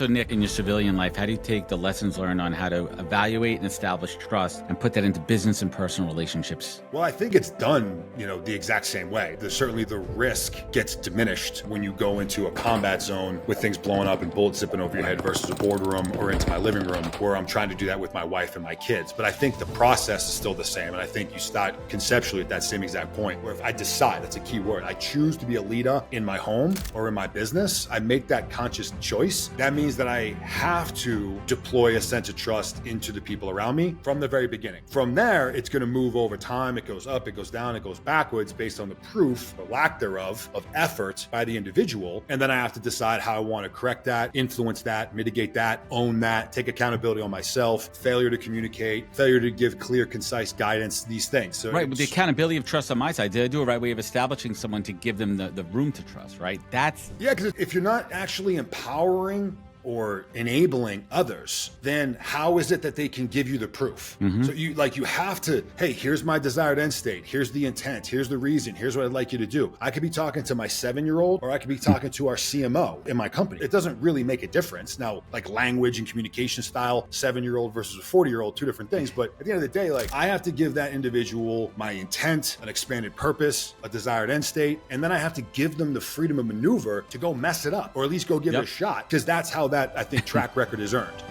So Nick, in your civilian life, how do you take the lessons learned on how to evaluate and establish trust and put that into business and personal relationships? Well, I think it's done, the exact same way. Certainly the risk gets diminished when you go into a combat zone with things blowing up and bullets zipping over your head versus a boardroom or into my living room where I'm trying to do that with my wife and my kids. But I think the process is still the same. And I think you start conceptually at that same exact point where if I decide, that's a key word, I choose to be a leader in my home or in my business, I make that conscious choice. That means that I have to deploy a sense of trust into the people around me from the very beginning. From there, it's going to move over time. It goes up, it goes down, it goes backwards based on the proof or lack thereof of effort by the individual. And then I have to decide how I want to correct that, influence that, mitigate that, own that, take accountability on myself, failure to communicate, failure to give clear, concise guidance, these things. So right, with the accountability of trust on my side, did I do a right way of establishing someone to give them the room to trust, right? Yeah, because if you're not actually empowering or enabling others, then how is it that they can give you the proof? So you have to, hey, here's my desired end state. Here's the intent. Here's the reason. Here's what I'd like you to do. I could be talking to my 7-year-old or I could be talking to our CMO in my company. It doesn't really make a difference. Now, like language and communication style, 7-year-old versus a 40-year-old, two different things. But at the end of the day, I have to give that individual my intent, an expanded purpose, a desired end state. And then I have to give them the freedom of maneuver to go mess it up or at least go give it a shot, because that's how that, I think, track record is earned.